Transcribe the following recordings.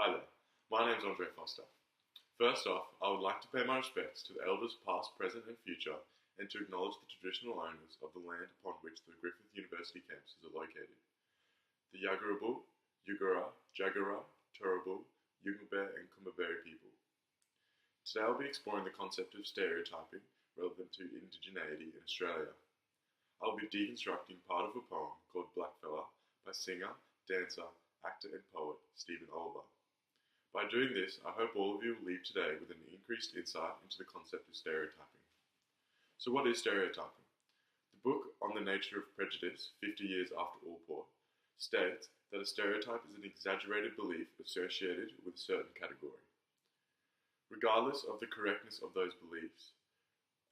Hi there, my name is Andre Foster. First off, I would like to pay my respects to the elders past, present and future and to acknowledge the traditional owners of the land upon which the Griffith University campuses are located. The Yagarabu, Yugara, Jagera, Turrbal, Yugambeh and Kumbaberi people. Today I'll be exploring the concept of stereotyping relevant to indigeneity in Australia. I'll be deconstructing part of a poem called Blackfella by singer, dancer, actor and poet Stephen Oliver. By doing this, I hope all of you will leave today with an increased insight into the concept of stereotyping. So what is stereotyping? The book On the Nature of Prejudice, 50 Years After Allport, states that a stereotype is an exaggerated belief associated with a certain category. Regardless of the correctness of those beliefs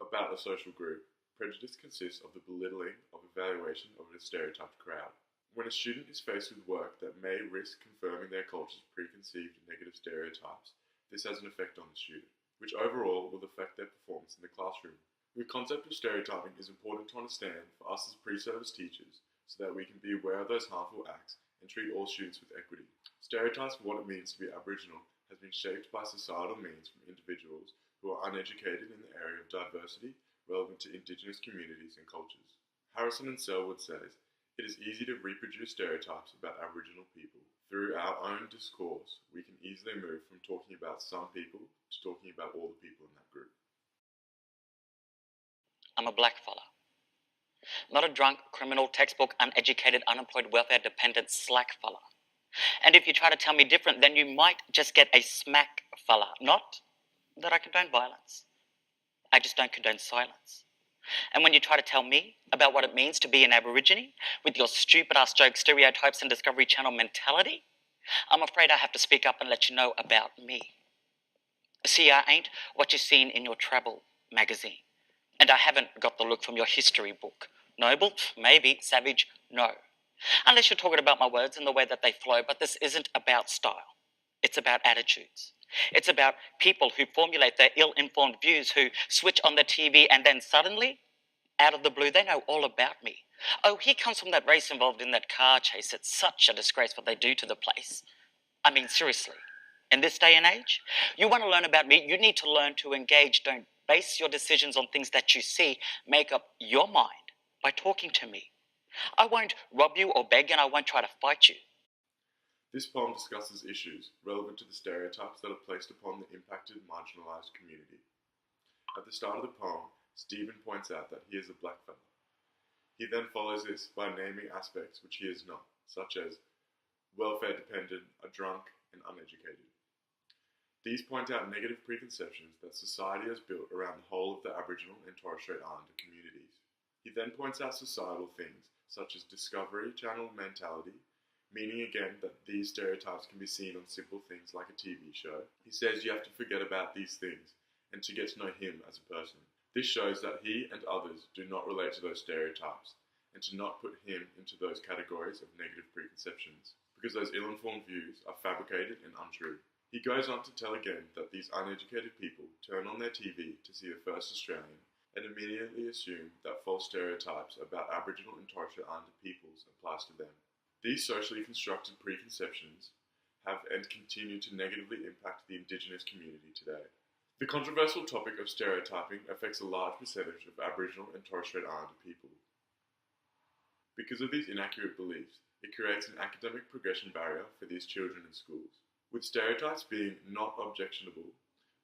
about a social group, prejudice consists of the belittling of evaluation of a stereotyped crowd. When a student is faced with work that may risk confirming their culture's preconceived negative stereotypes, this has an effect on the student, which overall will affect their performance in the classroom. The concept of stereotyping is important to understand for us as pre-service teachers so that we can be aware of those harmful acts and treat all students with equity. Stereotypes for what it means to be Aboriginal has been shaped by societal means from individuals who are uneducated in the area of diversity relevant to Indigenous communities and cultures. Harrison and Selwood says, "It is easy to reproduce stereotypes about Aboriginal people. Through our own discourse, we can easily move from talking about some people to talking about all the people in that group." I'm a black fella. Not a drunk, criminal, textbook, uneducated, unemployed, welfare dependent slack fella. And if you try to tell me different, then you might just get a smack fella. Not that I condone violence. I just don't condone silence. And when you try to tell me about what it means to be an Aborigine with your stupid ass jokes, stereotypes and Discovery Channel mentality, I'm afraid I have to speak up and let you know about me. See, I ain't what you've seen in your travel magazine. And I haven't got the look from your history book. Noble? Maybe. Savage? No. Unless you're talking about my words and the way that they flow, but this isn't about style. It's about attitudes. It's about people who formulate their ill-informed views, who switch on the TV and then suddenly, out of the blue, they know all about me. Oh, he comes from that race involved in that car chase. It's such a disgrace what they do to the place. I mean, seriously, in this day and age, you want to learn about me, you need to learn to engage. Don't base your decisions on things that you see. Make up your mind by talking to me. I won't rob you or beg, and I won't try to fight you. This poem discusses issues relevant to the stereotypes that are placed upon the impacted, marginalised community. At the start of the poem, Stephen points out that he is a blackfella. He then follows this by naming aspects which he is not, such as welfare dependent, a drunk, and uneducated. These point out negative preconceptions that society has built around the whole of the Aboriginal and Torres Strait Islander communities. He then points out societal things such as Discovery Channel mentality, meaning again that these stereotypes can be seen on simple things like a TV show. He says you have to forget about these things and to get to know him as a person. This shows that he and others do not relate to those stereotypes and to not put him into those categories of negative preconceptions, because those ill-informed views are fabricated and untrue. He goes on to tell again that these uneducated people turn on their TV to see the first Australian and immediately assume that false stereotypes about Aboriginal and Torres Strait Islander peoples applies to them. These socially constructed preconceptions have and continue to negatively impact the Indigenous community today. The controversial topic of stereotyping affects a large percentage of Aboriginal and Torres Strait Islander people. Because of these inaccurate beliefs, it creates an academic progression barrier for these children in schools, with stereotypes being not objectionable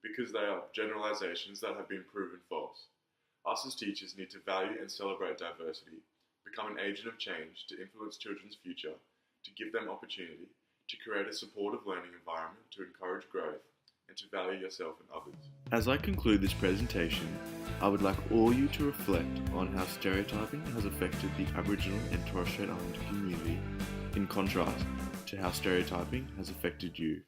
because they are generalizations that have been proven false. Us as teachers need to value and celebrate diversity, become an agent of change to influence children's future, to give them opportunity, to create a supportive learning environment, to encourage growth, and to value yourself and others. As I conclude this presentation, I would like all you to reflect on how stereotyping has affected the Aboriginal and Torres Strait Islander community, in contrast to how stereotyping has affected you.